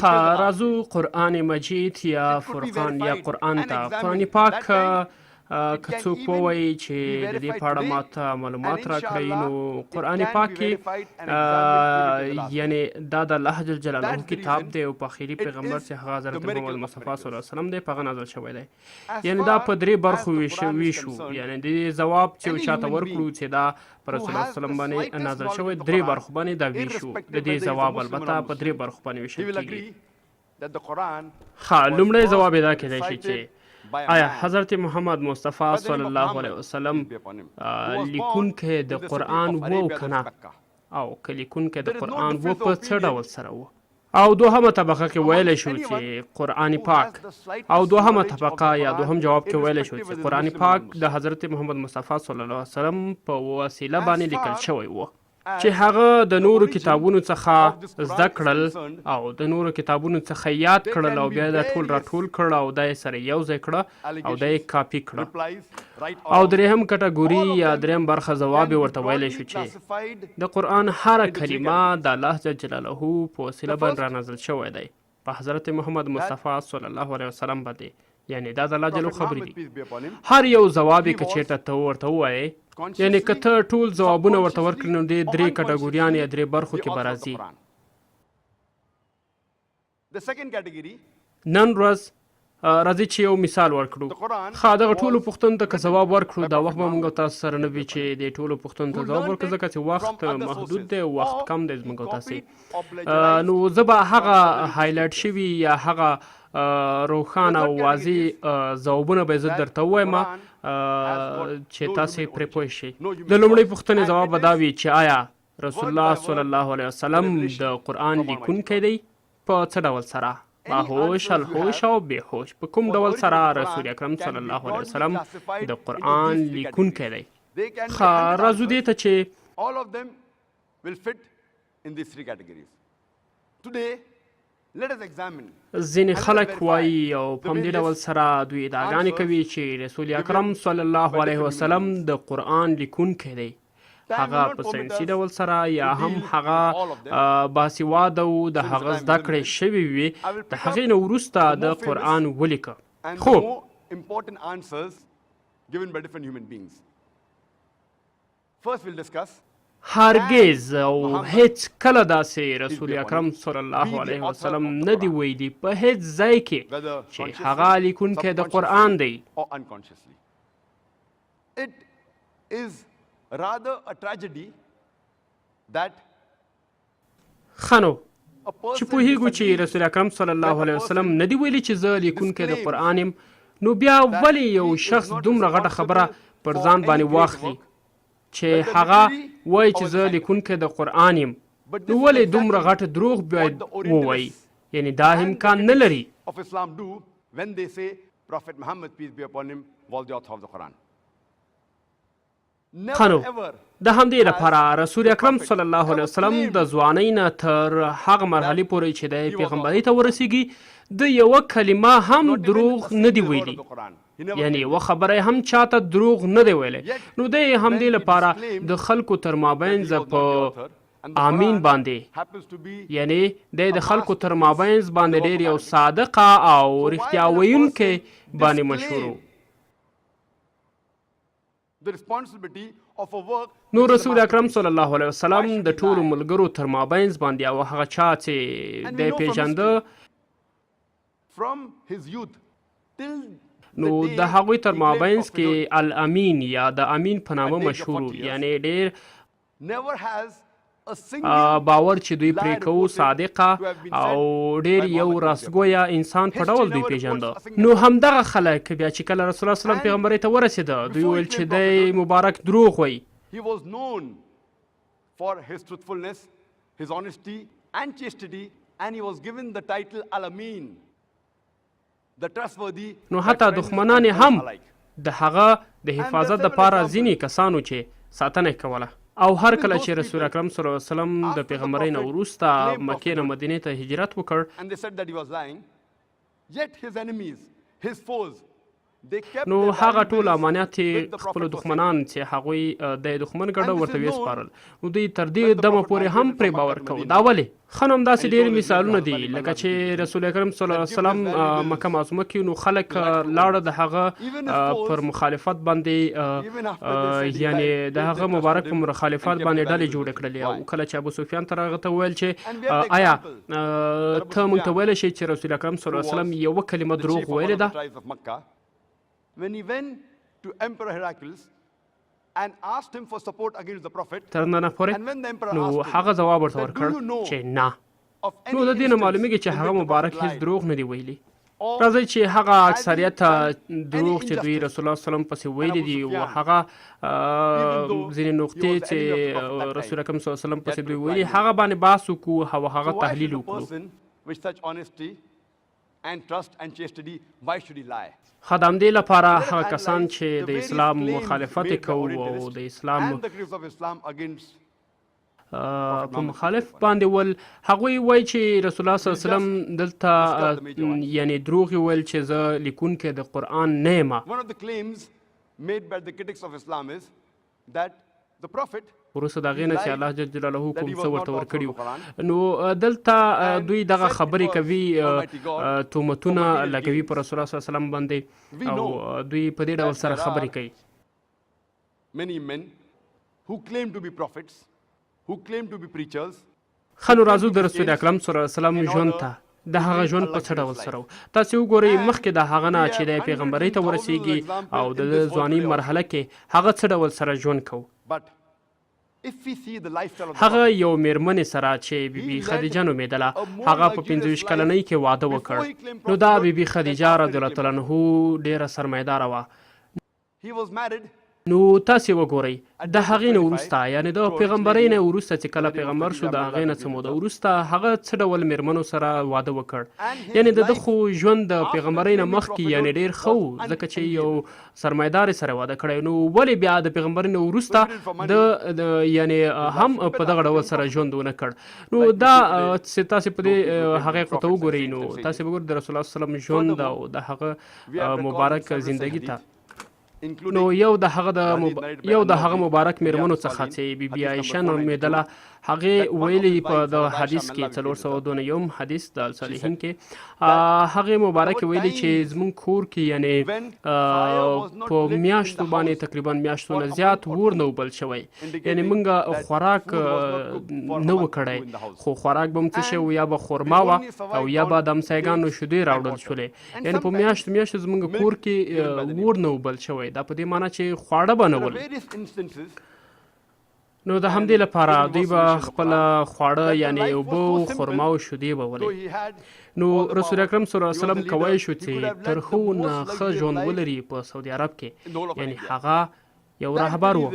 راځو قرآن مجید یا فرقان یا قرآن ته. قرآن پاک که څوک ووایي چې د دې په اړه ماته معلومات راکړئ، نو قرآن پاک کې یعنې دا د الله جل جلاله کتاب دی او په آخري پیغمبر چې هغه حضرت محمد مصطفی صلی الله علیه وسلم دی، په هغه نازل شوی دی. یعنې دا په درې برخو ویشو، یعنې د دې ځواب چې چاته ورکړو چې دا په رسول الله صلی الله علیه وسلم باندې نازل شوی، درې برخو باندې دا ویشو. د دې ځواب البته په درې برخو باندې ویشل کېږي. ښه، لومړی ځواب یې دا کېدای شي چې آیا حضرت محمد مصطفی صلی الله علیه وسلم لیکونکی د قرآن و که نه، او که لیکونکی د قرآن و په څه ډول سره و. او دوهمه طبقه کې ویلی شو چې قرآن پاک، او دوهمه طبقه یا دوهم جواب کې ویلی شو چې قرآن پاک د حضرت محمد مصطفی صلی الله علیه وسلم په وسیله باندې لیکل شوی و، چې هغه د نورو کتابونو څخه زده کړل او د نورو کتابونو څخه یاد کړل او بیا دا ټول راټول کړل او دا یې سره یو ځای کړه او دا یې کاپي کړه. او درېیم کټګوري یا درېیم برخه ځواب یې ورته ویلی شو چې د قرآن هره کلمه د الله جل جلاله په وسیله باندې رانازل شوی دی په حضرت محمد مصطفی صلی الله علیه وسلم باندې، یعنې دا د الله جل خبرې دي. هر یو ځواب یې که چېرته ته ورته ووایې، یعنې که ته ټول ځوابونه ورته ورکړې، نو دې درې کټګوریان یا درې برخو کې به راځي. نن ورځ راځي چې یو مثال ورکړو. ښه، دغه ټولو پوښتنو ته که ځواب ورکړو، دا وخت به موږ او تاسو سره نه وي چې دې ټولو پوښتنو ته ځواب ورکړو، ځکه چې وخت محدود دی او وخت کم دی زموږ او تاسې. نو زه به هغه هایلایټ شوي یا هغه روښانه او واضح ځوابونه به زه درته ووایم چې تاسې پرې پوه شئ. د لومړۍ پوښتنې ځواب به دا وي چې آیا رسول الله صلی الله علیه وسلم د قرآن لیکونکی دی؟ په څه ډول سره؟ باهوش، الهوش او بېهوش، په کوم ډول سره رسول اکرم صلی الله علیه وسلم د قرآن لیکونکی دی؟ ښه، راځو دې ته چې ځینې خلک وایي او په همدې ډول سره دوی ادعاګانې کوي چې رسول اکرم صلی الله علیه وسلم د قرآن لیکونکی دی، هغه په ساینسي ډول سره یا هم هغه باسواده و، د هغه زده کړې شوې وي، د هغې نه وروسته د قرآن ولیکه. خو هرگز او هیڅ کله داسې رسول اکرم صلی الله علیه وسلم نه دی ویلي په هیڅ ځای کې چې هغه لیکونکی د قرآن دی. ښه نو، چې پوهیږو چې رسول اکرم صلی الله علیه وسلم نه دی ویلي چې زه لیکونکی د قرآن یم، نو بیا ولې یو شخص دومره غټه خبره پر ځان باندې واخلي چې هغه وایي چې زه لیکونکی د قرآن یم؟ نو ولې دومره غټ دروغ باید ووایي؟ یعنې دا امکان نه لري. ښه نو، د همدې لپاره رسول اکرم صلی الله علیه وسلم د ځوانۍ نه تر هغه مرحلې پورې چې د پیغمبرۍ ته ورسیږي، د یوه کلمه هم دروغ نه دی ویلي، یعنې یوه خبره هم چاته دروغ نه دی ویلی. نو دی همدې لپاره د خلکو تر مابینځ په آمین باندې، یعنې دی د خلکو تر مابینځ باندې ډېر یو صادقه او رښتیا ویونکی باندې مشهور و. نو رسول اکرم صلی الله علیه وسلم د ټولو ملګرو تر مابینځ باندې او هغه چا چې دی پیژنده، نو د هغوی تر مابینځ کې الامین یا د امین په نامه مشهور و، یعنې ډېر باور چې دوی پرې کوو، صادقه او ډېر یو راستګویه انسان په ډول دوی پیژنده. نو همدغه خلک بیا چې کله رسول الله صلی الله علیه وسلم پیغمبرۍ ته ورسېده، دوی ویل چې دی مبارک دروغ وایي. نو حتی دښمنان هم د هغه د حفاظت دپاره ځینې کسانو چې ساتنه یې کوله، او هر کله چې رسول اکرم صلی الله علیه وسلم د پیغمبرۍ نه وروسته مکې نه مدینې ته هجرت وکړ، نو هغه ټول امانات یې خپلو دښمنان چې هغوی د دښمن ګډه ورته وسپارل نو دوی تر دې دمه پورې هم پرې باور کوو. دا ولې؟ ښه نو همداسې ډېر مثالونه دي لکه چې رسول اکرم صلی الله علیه وسلم مکه معظمه کې نو خلک لاړه د هغه پر مخالفت باندې یعنې د هغه مبارک په مخالفت باندې ډلې جوړې کړلې او کله چې ابو سفیان ته هغه ته وویل چې آیا ته موږ ته ویلی شې چې رسول اکرم صلی الله علیه وسلم یوه کلمه دروغ ویلې ده؟ When he went to Emperor Heraclius and asked him for support against the prophet, تر ننه پورې نو هغه ځواب ورته ورکړ چې نه. نو د دې نه معلومیږي چې هغه مبارک هیڅ دروغ نه دی ویلي. راځئ چې هغه اکثریت دروغ چې دوی رسول الله صلی الله علیه وسلم پسې ویلي دي او هغه ځینې نقطې چې رسول اکرم صلی الله علیه وسلم پسې دوی ویلي هغه باندې بحث وکړو او هغه تحلیل وکړو. with such honesty and trust and chastity, why should he lie? ښه د همدې لپاره هغه کسان چې د اسلام مخالفت کوو او د اسلام په مخالف باندې ول هغوی وایي چې رسول الله صلی الله علیه وسلم دلته یعنې دروغ یې ویل چې زه لیکونکی د قرآن نه یم. One of the claims made by the critics of Islam is that the prophet وروسته د هغې نه چې الله جل جلاله کوم څه ورته ورکړي وو نو دلته دوی دغه خبرې کوي تهمتونه لګوي په رسول الله صلی الله علیه وسلم باندې او دوی په دې ډول سره خبرې کوي. many men who claim to be prophets, who claim to be preachers. ښه نو راځو د رسول اکرم صلی الله علیه وسلم ژوند ته د هغه ژوند په څه ډول سره و. تاسې وګورئ مخکې د هغه نه چې د پیغمبرۍ ته ورسیږي او د ځوانۍ مرحله کې هغه څه ډول سره ژوند کوو. هغه یو میرمنې سره چې بیبي خدیجه نومېدله هغه په 25 کلنۍ کې واده وکړ. نو دا بیبي خدیجه رضی الله تعالی عنه ډېره سرمایه‌داره وه. نو تاسې وګورئ د هغې نه وروسته یعنې د پیغمبرۍ نه وروسته چې کله پیغمبر شو د هغې نه څه موده وروسته هغه څه ډول میرمنو سره واده وکړ. یعنې د ده خو ژوند د پیغمبرۍ نه مخکې یعنې ډېر ښه و ځکه چې یو سرمایه‌دارې سره واده کړی. نو ولې بیا د پیغمبرۍ نه وروسته د یعنې هم په دغه ډول سره ژوند ونه کړ؟ نو دا چې تاسې په دې حقایقو ته وګورئ نو تاسې به ګورئ د رسول الله صلی الله علیه وسلم ژوند او د هغه مبارک زندگی ته نو یو د هغه مبارک میرمنو څخه چې بیبي عایشه نومېدله هغې ویلي په د حدیث کې 402 حدیث د صالحین کې هغې مبارکې ویلي چې زموږ کور کې یعنې په میاشتو باندې تقریبا میاشتو نه زیات اور نه وبل شوی یعنې موږ خوراک نه و کړی خو خوراک به م څه شی و یا به خرما وه او یا به د همسایګانو شیدې راوړل شولې یعنې په میاشتو زموږ کور کې اور نه وبل شوی دا په دې معنی چې خواړه به نه ول. نو د همدې لپاره دوی به خپله خواړه یعنې اوبه او خرما او شیدې به ولې. نو رسول اکرم صلی الله علیه وسلم کولی شو چې تر ښه نه ښه ژوند ولري په سعودي عرب کې یعنې هغه یو رهبر و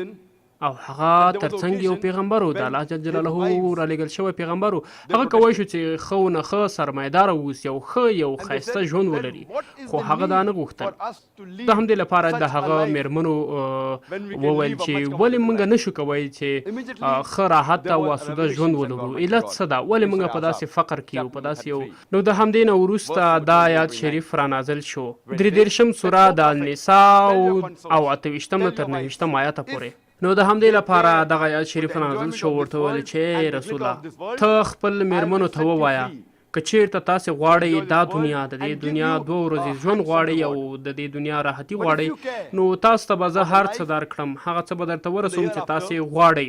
او هغه ترڅنګ یو پیغمبر و د الله جل جلاله رالیږل شوی پیغمبر و. هغه کولی شو چې ښه نه ښه سرمایه‌داره واوسي او ښه یو ښایسته ژوند ولري خو هغه دا نه غوښتل. د همدې لپاره د هغه میرمنو وویل چې ولې موږ نشو کوی چې ښه راحت او آسوده ژوند ولرو علت څه ده ولې موږ په داسې فقر کې یو په داسې یو. نو د همدې نه وروسته دا آیات شریف را نازل شو 33 سوره د النساء او 28 تر 29 آیاته پورې. نو د همدې لپاره دغه آیات شریف نازل شو ورته وویل چې رسوله ته خپل میرمنو ته ووایه که چیرته تاسې غواړئ دا دنیا د دې دنیا 2 ورځې ژوند غواړئ او د دې دنیا راحتي غواړئ نو تاسو ته به زه هر څه درکړم هغه څه به درته ورسوم چې تاسې غواړئ.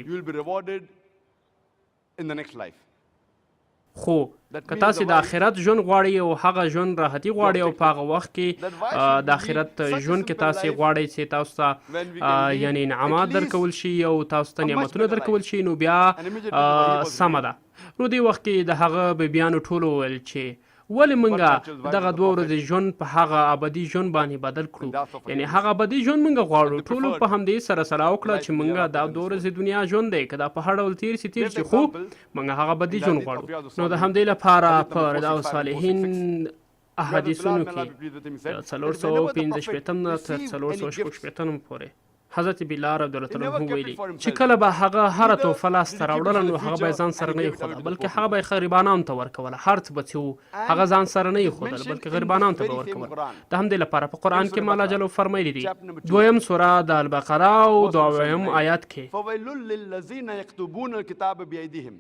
خو که تاسې د آخرت ژوند غواړئ او هغه ژوند راحتي غواړئ او په هغه وخت کې د آخرت ژوند کې تاسې غواړئ چې تاسو ته یعنې انعامات درکول شي او تاسو ته نعمتونه درکول شي نو بیا سمه ده. نو دې وخت کې د هغه بیبیانو ټولو وویل چې ولې موږ دغه 2 ورځې ژوند په هغه ابدي ژوند باندې بدل کړو یعنې هغه ابدي ژوند موږ غواړو. ټولو په همدې سره صلاح وکړه چې موږ دا 2 ورځې دنیا ژوند دی که دا په هر ډول تیر شي خو موږ هغه ابدي ژوند غواړو. نو د همدې لپاره په رضاء الصالحین احادیثونو کې 465 تر 466 پورې حضرت بلال رضی الله He تعالی never عنه kept ویلي it for چې himself. کله به هغه هره Either تحفه لاسته did he keep it راوړله for نو the هغه به یې ځان future سره and نه he gave it ایښوده away to the بلکې poor هغه به یې غریبانانو ته ورکوله هر څه به چې وو And هغه ځان سره نه it is ایښودل mentioned بلکې in غریبانانو this ته به very ورکول same Quran. د همدې لپاره په قرآن کې سورة الله بقره. جل فرمایلی دي Chapter number 2. دویم سوره د البقره او Verse number 2 79. آیات کې فویل للذین یکتبون الکتاب بأیدیهم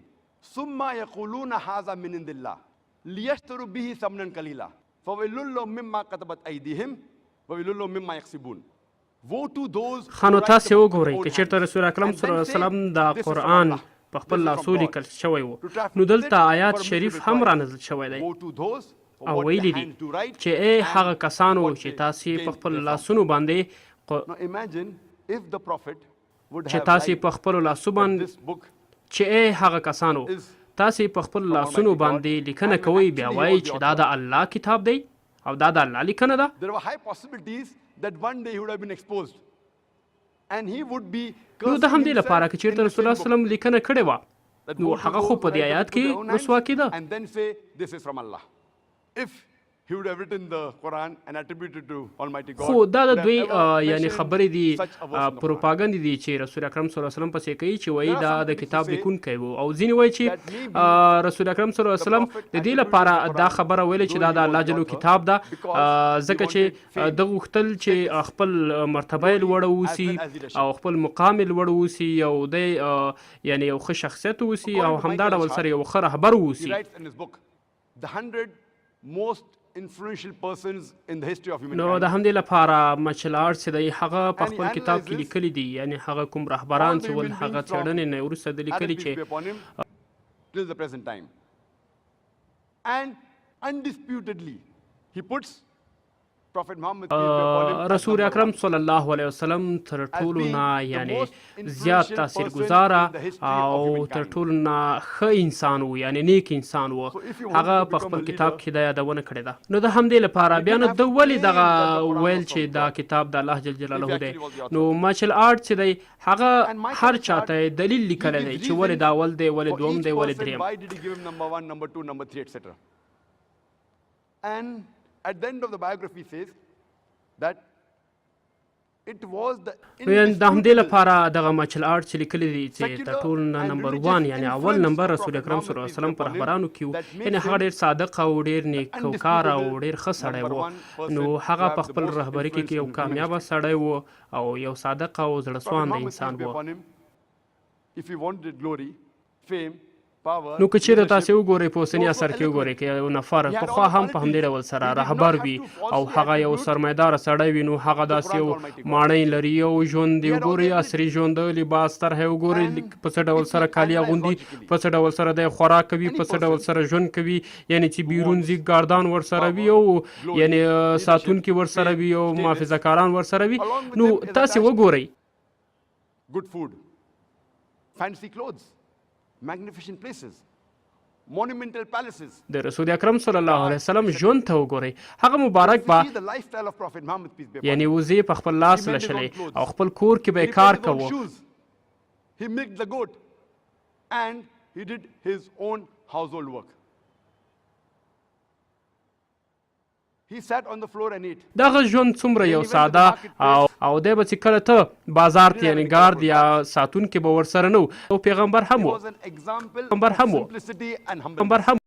ثم یقولون هذا من عند الله لیشتروا به ثمنا قلیلا فویل لهم مما كتبت ایدیهم وویل لهم مما یکسبون. Woe to those ښه نو who write تاسې the book with وګورئ their که own چېرته hands رسول اکرم and صلی الله then علیه say, وسلم د "This is from قرآن Allah. په خپل This is لاسو from لیکل God." شوی و To traffic نو with دلته it, آیات permissible شریف with هم right. رانازل شوی دی Woe to those for او what ویلي their دي hands do right چې ای and هغه کسانو what چې they تاسې په gain خپل therefrom. لاسونو باندې Now imagine if the prophet would چې have تاسې liked په خپلو لاسو that باندې this book چې ای هغه کسانو is تاسې په خپل from لاسونو Almighty God باندې لیکنه and when کوئ actually بیا he وایي was the چې دا د الله کتاب دی او دا د الله لیکنه ده there were high possibilities that one day he would have been exposed and he would be نو د cursing همدې himself لپاره که in چېرته the رسول same الله book. وسلم لیکنه کړې وه That نو woe to هغه those خو who په دې write the آیات book with their own کې رسوا hands کېده and then say this is from Allah. If he would have written the Quran and attributed to Almighty God, خو دا د would have دوی ever یعنی mentioned خبرې دي such a verse in the Quran. پروپاګند دي چې رسول اکرم صلی الله علیه وسلم پسې کوي چې وایي There are دا some د critics کتاب who say لیکونکی و او ځینې وایي that چې maybe رسول اکرم صلی الله علیه the وسلم prophet د دې attributed لپاره the Quran دا خبره ویلې چې دا though د he الله was the جل author, کتاب ده because he ځکه wanted چې fame, ده غوښتل چې status, خپل مرتبه یې لوړه glory, اوسي as well as leadership. او خپل مقام یې لوړ اوسي او دی یعنی یو ښه شخصیت اوسي او According to همدا Michael ډول Ashar, سره یو ښه رهبر he اوسي writes in his book, the 100 most influential persons in the history of نو humankind. د همدې لپاره مچل آرټس دی هغه په And he خپل کتاب کې analyzes لیکلي دي یعنی هغه کوم رهبران all the چې ول human هغه beings from څېړنې نه وروسته د لیکلي Adam peace be چې upon him till the present time. And undisputedly, he puts Prophet Muhammad peace be upon him as رسول number اکرم one. صلی الله علیه وسلم تر ټولو being نه the یعنی most influential زیات person تاثیرګذاره in the history of او humankind. تر ټولو نه ښه انسان و یعنی نیک انسان و So if you want هغه to په become خپل a کتاب leader, کې دا یادونه کړې ده نو د همدې لپاره you بیا don't نو have د to ولې claim دغه that the Quran ویل was چې from دا God. کتاب د الله جل جلاله دی actually was the author. نو مارشل آرټ چې دی هغه And Michael هر Ashar, چاته یې دلیل لیکلی دی gives چې ولې دا اول دی for ولې دوم each دی ولې person, دریم why did he give him number 1, number 2, number 3, etc. And at the end of the biography says that it was the وین د همدې indisputable لپاره دغه مارشل آرټ چې لیکلی دی چې secular تر ټولو نه and نمبر religious 1 یعنی اول influence نمبر of رسول Prophet اکرم صلی الله Muhammad علیه وسلم peace be په upon him رهبرانو کې و that makes یعنی هغه him ډېر صادق او ډېر نیکوکار او undisputable ډېر ښه سړی number و one person نو to هغه have په the خپل most رهبري کې influence یو in human کامیابه history. سړی و او یو صادق او زړه Prophet سوانده Muhammad, انسان peace be و upon him, if he wanted glory, fame, power, نو که چیرې تاسې leadership, وګورئ په اوسني also اثر کې وګورئ eloquent. که یو نفر He had پخوا all the هم په همدې qualities. ډول سره He did not رهبر have وي to falsely او هغه یو attribute سرمایداره سړی وي نو هغه the داسې Quran یو to Almighty God. ماڼۍ لري یو ژوند دی He had all وګورئ the عصري ژوند لباس طرحه وګورئ And په څه ډول if سره we کالي analyze اغوندي logically, په څه ډول سره دی خوراک کوي any په څه ډول person سره ژوند کوي یعنی چې بیرون wants ځي ګاردان ورسره وي power, او glory, یعنی leadership, ساتونکي ورسره fame, وي او status, محافظه کاران ورسره وي along with نو them is تاسې attached وګورئ good food, fancy clothes, magnificent places, monumental palaces. د رسول اکرم صلی الله علیه وسلم ژوند ته وګورئ هغه مبارک If به you see the lifestyle of Prophet Muhammad, peace be upon یعنی him, وزې په خپل لاس He made his own لشلې clothes. او خپل کور کې به he یې کار made his own کوو shoes, he milked the goat, and he did his own household work. He sat on the floor and ate. دغه ژوند څومره یو When he went to the ساده marketplace, او دی به چې کله ته بازار ته didn't have یعنی any ګارد colorful یا ساتونکي به ورسره نه و او پیغمبر هم He و was an example پیغمبر of هم و simplicity and پیغمبر humbleness. هم